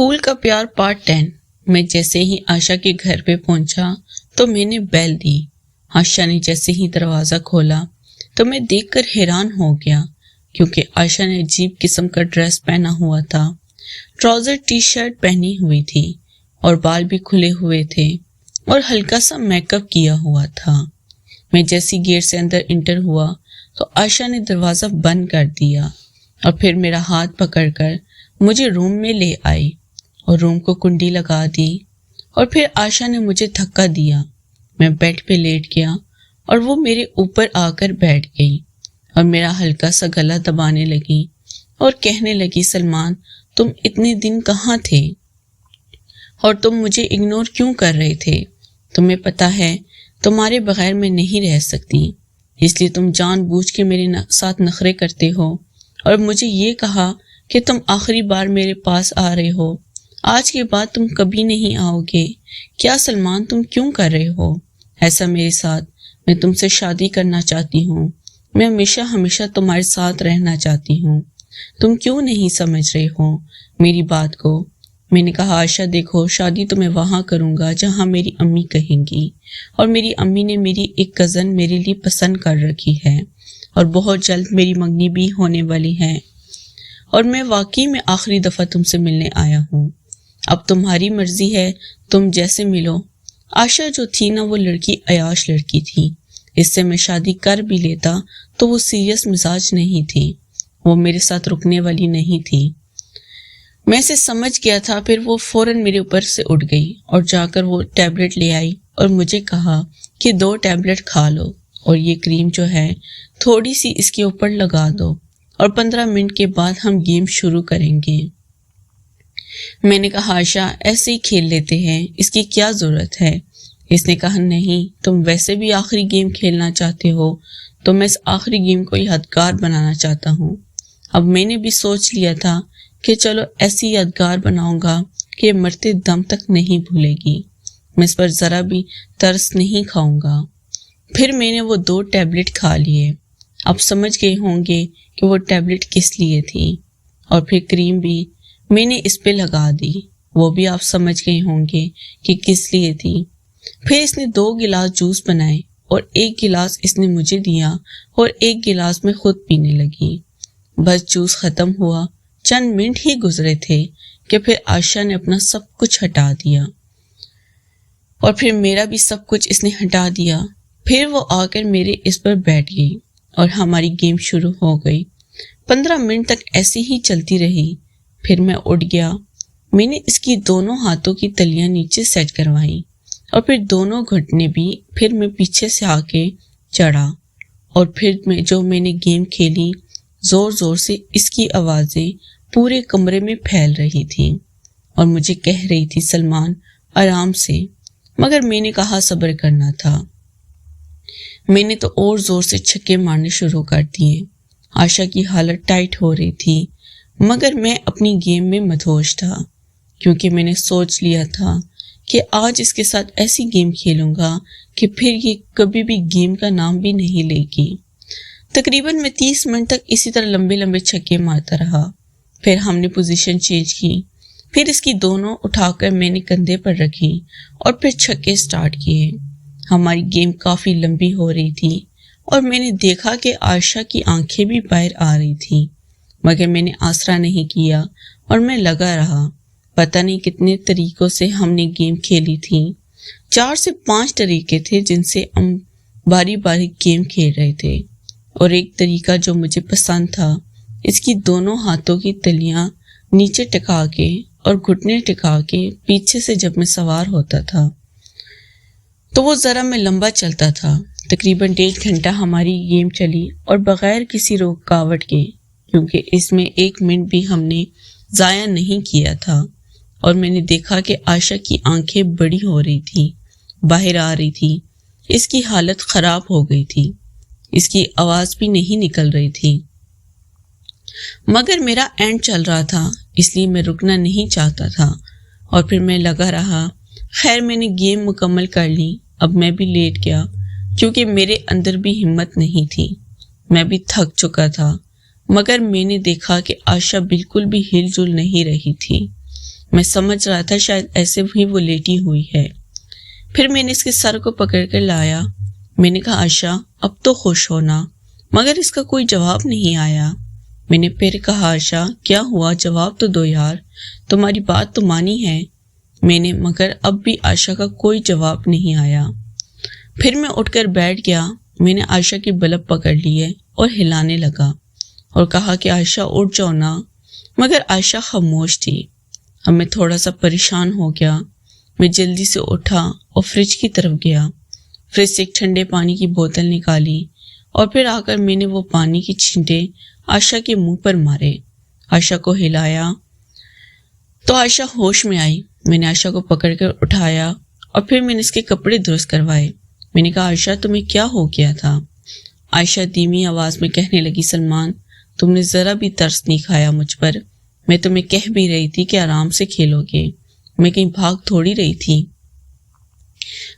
School کا پیار part 10۔ میں جیسے ہی عائشہ کے گھر پہ پہنچا تو میں نے بیل دی۔ عائشہ نے جیسے ہی دروازہ کھولا تو میں دیکھ کر حیران ہو گیا، کیونکہ عائشہ نے عجیب قسم کا ڈریس پہنا ہوا تھا۔ ٹراؤزر ٹی شرٹ پہنی ہوئی تھی اور بال بھی کھلے ہوئے تھے اور ہلکا سا میک اپ کیا ہوا تھا۔ میں جیسی گیٹ سے اندر انٹر ہوا تو عائشہ نے دروازہ بند کر دیا اور پھر میرا ہاتھ پکڑ کر مجھے روم میں لے آئی اور روم کو کنڈی لگا دی، اور پھر عائشہ نے مجھے دھکا دیا۔ میں بیڈ پہ لیٹ گیا اور وہ میرے اوپر آ کر بیٹھ گئی اور میرا ہلکا سا گلا دبانے لگی اور کہنے لگی، سلمان تم اتنے دن کہاں تھے اور تم مجھے اگنور کیوں کر رہے تھے؟ تمہیں پتہ ہے تمہارے بغیر میں نہیں رہ سکتی، اس لیے تم جان بوجھ کے میرے ساتھ نخرے کرتے ہو اور مجھے یہ کہا کہ تم آخری بار میرے پاس آ رہے ہو، آج کے بعد تم کبھی نہیں آؤ گے۔ کیا سلمان تم کیوں کر رہے ہو ایسا میرے ساتھ؟ میں تم سے شادی کرنا چاہتی ہوں، میں ہمیشہ ہمیشہ تمہارے ساتھ رہنا چاہتی ہوں، تم کیوں نہیں سمجھ رہے ہو میری بات کو؟ میں نے کہا، عائشہ دیکھو، شادی تو میں وہاں کروں گا جہاں میری امی کہیں گی، اور میری امی نے میری ایک کزن میرے لیے پسند کر رکھی ہے اور بہت جلد میری منگنی بھی ہونے والی ہے، اور میں واقعی میں آخری دفعہ تم سے ملنے آیا ہوں۔ اب تمہاری مرضی ہے، تم جیسے ملو۔ عائشہ جو تھی نا، وہ لڑکی عیاش لڑکی تھی، اس سے میں شادی کر بھی لیتا تو وہ سیریس مزاج نہیں تھی، وہ میرے ساتھ رکنے والی نہیں تھی۔ میں اسے سمجھ گیا تھا۔ پھر وہ فوراً میرے اوپر سے اٹھ گئی اور جا کر وہ ٹیبلٹ لے آئی اور مجھے کہا کہ 2 ٹیبلٹ کھا لو اور یہ کریم جو ہے تھوڑی سی اس کے اوپر لگا دو اور 15 منٹ کے بعد ہم گیم شروع کریں گے۔ میں نے کہا، عائشہ ایسے ہی کھیل لیتے ہیں، اس کی کیا ضرورت ہے؟ اس نے کہا، نہیں، تم ویسے بھی آخری گیم کھیلنا چاہتے ہو تو میں اس آخری گیم کو یادگار بنانا چاہتا ہوں۔ اب میں نے بھی سوچ لیا تھا کہ چلو ایسی یادگار بناؤں گا کہ یہ مرتے دم تک نہیں بھولے گی، میں اس پر ذرا بھی ترس نہیں کھاؤں گا۔ پھر میں نے وہ 2 ٹیبلٹ کھا لیے۔ اب سمجھ گئے ہوں گے کہ وہ ٹیبلٹ کس لیے تھی، اور پھر کریم بھی میں نے اس پہ لگا دی، وہ بھی آپ سمجھ گئے ہوں گے کہ کس لیے تھی۔ پھر اس نے 2 گلاس جوس بنائے اور 1 گلاس اس نے مجھے دیا اور 1 گلاس میں خود پینے لگی۔ بس جوس ختم ہوا، چند منٹ ہی گزرے تھے کہ پھر عائشہ نے اپنا سب کچھ ہٹا دیا اور پھر میرا بھی سب کچھ اس نے ہٹا دیا۔ پھر وہ آ کر میرے اس پر بیٹھ گئی اور ہماری گیم شروع ہو گئی۔ 15 منٹ تک ایسی ہی چلتی رہی۔ پھر میں اٹھ گیا، میں نے اس کی دونوں ہاتھوں کی تلیاں نیچے سیٹ کروائیں اور پھر دونوں گھٹنے بھی، پھر میں پیچھے سے آ کے چڑھا اور پھر میں نے گیم کھیلی۔ زور زور سے اس کی آوازیں پورے کمرے میں پھیل رہی تھی اور مجھے کہہ رہی تھی، سلمان آرام سے، مگر میں نے کہا صبر کرنا تھا۔ میں نے تو اور زور سے چھکے مارنے شروع کر دیے۔ عائشہ کی حالت ٹائٹ ہو رہی تھی، مگر میں اپنی گیم میں مدہوش تھا، کیونکہ میں نے سوچ لیا تھا کہ آج اس کے ساتھ ایسی گیم کھیلوں گا کہ پھر یہ کبھی بھی گیم کا نام بھی نہیں لے گی۔ تقریباً میں 30 منٹ تک اسی طرح لمبے لمبے چھکے مارتا رہا۔ پھر ہم نے پوزیشن چینج کی، پھر اس کی دونوں اٹھا کر میں نے کندھے پر رکھی اور پھر چھکے سٹارٹ کیے۔ ہماری گیم کافی لمبی ہو رہی تھی اور میں نے دیکھا کہ عائشہ کی آنکھیں بھی باہر آ رہی تھیں، مگر میں نے آسرا نہیں کیا اور میں لگا رہا۔ پتہ نہیں کتنے طریقوں سے ہم نے گیم کھیلی تھی، 4 سے 5 طریقے تھے جن سے ہم باری باری گیم کھیل رہے تھے، اور ایک طریقہ جو مجھے پسند تھا، اس کی دونوں ہاتھوں کی تلیاں نیچے ٹکا کے اور گھٹنے ٹکا کے پیچھے سے جب میں سوار ہوتا تھا تو وہ ذرا میں لمبا چلتا تھا۔ تقریباً 1.5 گھنٹہ ہماری گیم چلی اور بغیر کسی رکاوٹ کے، کیونکہ اس میں 1 منٹ بھی ہم نے ضائع نہیں کیا تھا، اور میں نے دیکھا کہ عائشہ کی آنکھیں بڑی ہو رہی تھی، باہر آ رہی تھی، اس کی حالت خراب ہو گئی تھی، اس کی آواز بھی نہیں نکل رہی تھی، مگر میرا اینڈ چل رہا تھا، اس لیے میں رکنا نہیں چاہتا تھا، اور پھر میں لگا رہا۔ خیر میں نے گیم مکمل کر لی۔ اب میں بھی لیٹ گیا، کیونکہ میرے اندر بھی ہمت نہیں تھی، میں بھی تھک چکا تھا، مگر میں نے دیکھا کہ عائشہ بالکل بھی ہل جل نہیں رہی تھی۔ میں سمجھ رہا تھا شاید ایسے بھی وہ لیٹی ہوئی ہے۔ پھر میں نے اس کے سر کو پکڑ کر لایا۔ میں نے کہا عائشہ اب تو خوش ہونا، مگر اس کا کوئی جواب نہیں آیا۔ میں نے پھر کہا عائشہ کیا ہوا، جواب تو دو یار، تمہاری بات تو مانی ہے میں نے، مگر اب بھی عائشہ کا کوئی جواب نہیں آیا۔ پھر میں اٹھ کر بیٹھ گیا۔ میں نے عائشہ کی بلب پکڑ لیے اور ہلانے لگا اور کہا کہ عائشہ اٹھ جاؤ نا، مگر عائشہ خاموش تھی۔ اب میں تھوڑا سا پریشان ہو گیا۔ میں جلدی سے اٹھا اور فریج کی طرف گیا۔ فریج سے ایک ٹھنڈے پانی کی بوتل نکالی اور پھر آ کر میں نے وہ پانی کی چھینٹے عائشہ کے منہ پر مارے۔ عائشہ کو ہلایا تو عائشہ ہوش میں آئی۔ میں نے عائشہ کو پکڑ کر اٹھایا اور پھر میں نے اس کے کپڑے درست کروائے۔ میں نے کہا عائشہ تمہیں کیا ہو گیا تھا؟ عائشہ دھیمی آواز میں کہنے لگی سلمان تم نے ذرا بھی ترس نہیں کھایا مجھ پر، میں تمہیں کہہ بھی رہی تھی کہ آرام سے کھیلو گے، میں کہیں بھاگ تھوڑی رہی تھی۔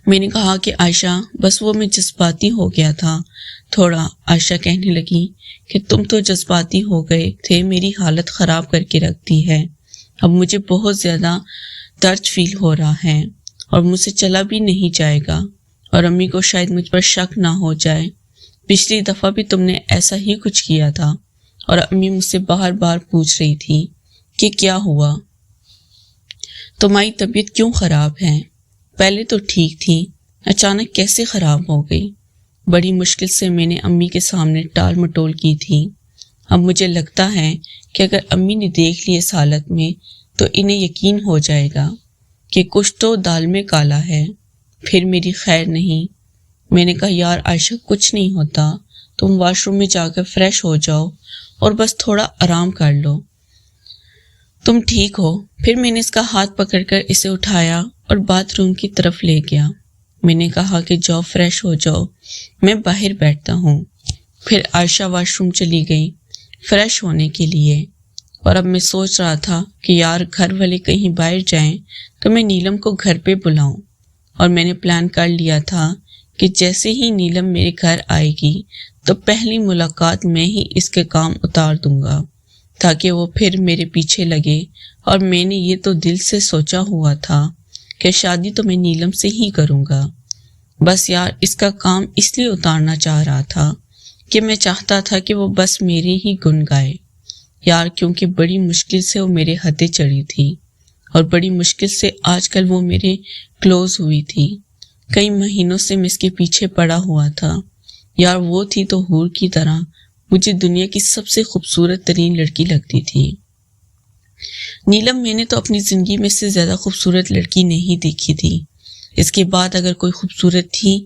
میں نے کہا کہ عائشہ بس وہ میں جذباتی ہو گیا تھا تھوڑا۔ عائشہ کہنے لگی کہ تم تو جذباتی ہو گئے تھے، میری حالت خراب کر کے رکھ دی ہے، اب مجھے بہت زیادہ درد فیل ہو رہا ہے اور مجھ سے چلا بھی نہیں جائے گا، اور امی کو شاید مجھ پر شک نہ ہو جائے، پچھلی دفعہ بھی تم نے ایسا ہی کچھ کیا تھا، اور امی مجھ سے بار بار پوچھ رہی تھی کہ کیا ہوا، تمہاری طبیعت کیوں خراب ہے؟ پہلے تو ٹھیک تھی، اچانک کیسے خراب ہو گئی؟ بڑی مشکل سے میں نے امی کے سامنے ٹال مٹول کی تھی۔ اب مجھے لگتا ہے کہ اگر امی نے دیکھ لی اس حالت میں تو انہیں یقین ہو جائے گا کہ کچھ تو دال میں کالا ہے، پھر میری خیر نہیں۔ میں نے کہا یار عائشہ کچھ نہیں ہوتا، تم واش روم میں جا کر فریش ہو جاؤ اور بس تھوڑا آرام کر لو، تم ٹھیک ہو۔ پھر میں نے اس کا ہاتھ پکڑ کر اسے اٹھایا اور باتھ روم کی طرف لے گیا۔ میں نے کہا کہ جاؤ فریش ہو جاؤ، میں باہر بیٹھتا ہوں۔ پھر عائشہ واش روم چلی گئی فریش ہونے کے لیے، اور اب میں سوچ رہا تھا کہ یار گھر والے کہیں باہر جائیں تو میں نیلم کو گھر پہ بلاؤں، اور میں نے پلان کر لیا تھا کہ جیسے ہی نیلم میرے گھر آئے گی تو پہلی ملاقات میں ہی اس کے کام اتار دوں گا تاکہ وہ پھر میرے پیچھے لگے، اور میں نے یہ تو دل سے سوچا ہوا تھا کہ شادی تو میں نیلم سے ہی کروں گا، بس یار اس کا کام اس لیے اتارنا چاہ رہا تھا کہ میں چاہتا تھا کہ وہ بس میرے ہی گن گائے یار، کیونکہ بڑی مشکل سے وہ میرے ہتھے چڑھی تھی اور بڑی مشکل سے آج کل وہ میرے کلوز ہوئی تھی۔ کئی مہینوں سے میں اس کے پیچھے پڑا ہوا تھا یار، وہ تھی تو حور کی طرح، مجھے دنیا کی سب سے خوبصورت ترین لڑکی لگتی تھی۔ نیلم میں نے تو اپنی زندگی میں سے زیادہ خوبصورت لڑکی نہیں دیکھی تھی۔ اس کے بعد اگر کوئی خوبصورت تھی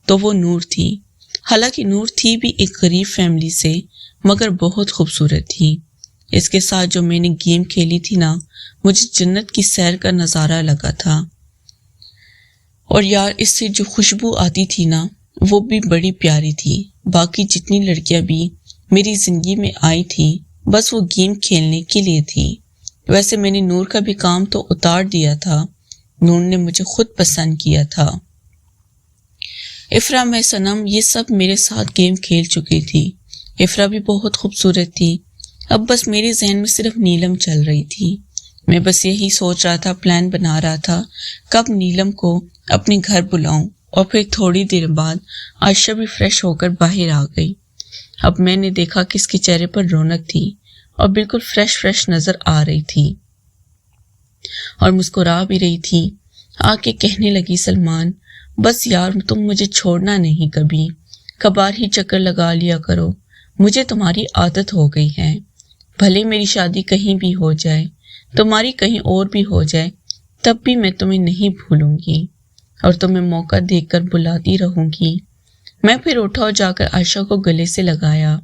تو وہ نور تھی، حالانکہ نور تھی بھی ایک غریب فیملی سے، مگر بہت خوبصورت تھی۔ اس کے ساتھ جو میں نے گیم کھیلی تھی نا، مجھے جنت کی سیر کا نظارہ لگا تھا، اور یار اس سے جو خوشبو آتی تھی نا وہ بھی بڑی پیاری تھی۔ باقی جتنی لڑکیاں بھی میری زندگی میں آئی تھی بس وہ گیم کھیلنے کے لیے تھی۔ ویسے میں نے نور کا بھی کام تو اتار دیا تھا، نور نے مجھے خود پسند کیا تھا۔ افرا میں صنم یہ سب میرے ساتھ گیم کھیل چکی تھی۔ افرا بھی بہت خوبصورت تھی، اب بس میرے ذہن میں صرف نیلم چل رہی تھی۔ میں بس یہی سوچ رہا تھا، پلان بنا رہا تھا کب نیلم کو اپنے گھر بلاؤں، اور پھر تھوڑی دیر بعد عائشہ بھی فریش ہو کر باہر آ گئی۔ اب میں نے دیکھا کہ اس کے چہرے پر رونق تھی اور بالکل فریش نظر آ رہی تھی اور مسکرا بھی رہی تھی۔ آ کے کہنے لگی سلمان بس یار تم مجھے چھوڑنا نہیں، کبھی کبھار ہی چکر لگا لیا کرو، مجھے تمہاری عادت ہو گئی ہے، بھلے میری شادی کہیں بھی ہو جائے، تمہاری کہیں اور بھی ہو جائے، تب بھی میں تمہیں نہیں بھولوں گی اور تمہیں موقع دیکھ کر بلاتی رہوں گی۔ میں پھر اٹھا اور جا کر عائشہ کو گلے سے لگایا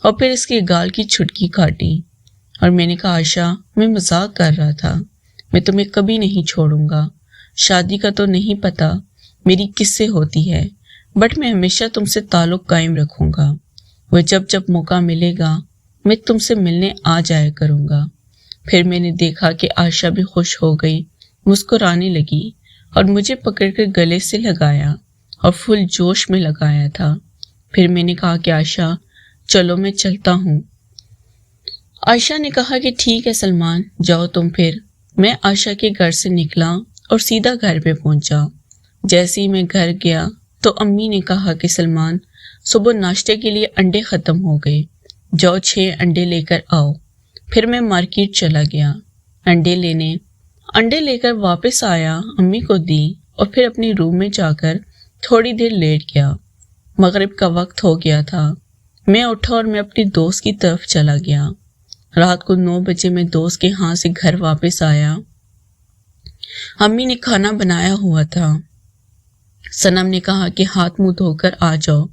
اور پھر اس کے گال کی چھٹکی کاٹی، اور میں نے کہا عائشہ میں مذاق کر رہا تھا، میں تمہیں کبھی نہیں چھوڑوں گا، شادی کا تو نہیں پتا میری کس سے ہوتی ہے، بٹ میں ہمیشہ تم سے تعلق قائم رکھوں گا، وہ جب موقع ملے گا میں تم سے ملنے آ جایا کروں گا۔ پھر میں نے دیکھا کہ عائشہ بھی خوش ہو گئی، مسکرانے لگی اور مجھے پکڑ کر گلے سے لگایا اور فل جوش میں لگایا تھا۔ پھر میں نے کہا کہ عائشہ چلو میں چلتا ہوں۔ عائشہ نے کہا کہ ٹھیک ہے سلمان جاؤ تم پھر، میں آشا کے گھر سے نکلا اور سیدھا گھر پہ پہنچا۔ جیسے ہی میں گھر گیا تو امی نے کہا کہ سلمان، صبح ناشتے کے لیے انڈے ختم ہو گئے، جاؤ 6 انڈے لے کر آؤ۔ پھر میں مارکیٹ چلا گیا انڈے لے کر واپس آیا، امی کو دی اور پھر اپنی روم میں جا کر تھوڑی دیر لیٹ گیا۔ مغرب کا وقت ہو گیا تھا۔ میں اٹھا اور میں اپنی دوست کی طرف چلا گیا۔ رات کو 9 بجے میں دوست کے ہاں سے گھر واپس آیا۔ امی نے کھانا بنایا ہوا تھا۔ صنم نے کہا کہ ہاتھ منہ دھو کر آ جاؤ،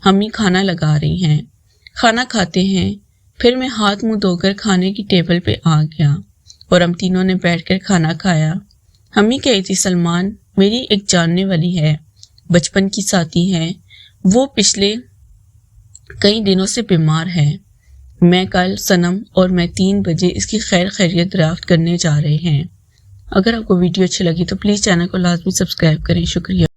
امی کھانا لگا رہی ہیں، کھانا کھاتے ہیں۔ پھر میں ہاتھ منہ دھو کر کھانے کی ٹیبل پہ آ گیا اور ہم تینوں نے بیٹھ کر کھانا کھایا۔ امی کہی تھی سلمان میری ایک جاننے والی ہے، بچپن کی ساتھی ہے، وہ پچھلے کئی دنوں سے بیمار ہے۔ میں کل صنم اور میں 3 بجے اس کی خیر خیریت دریافت کرنے جا رہے ہیں۔ اگر آپ کو ویڈیو اچھی لگی تو پلیز چینل کو لازمی سبسکرائب کریں۔ شکریہ۔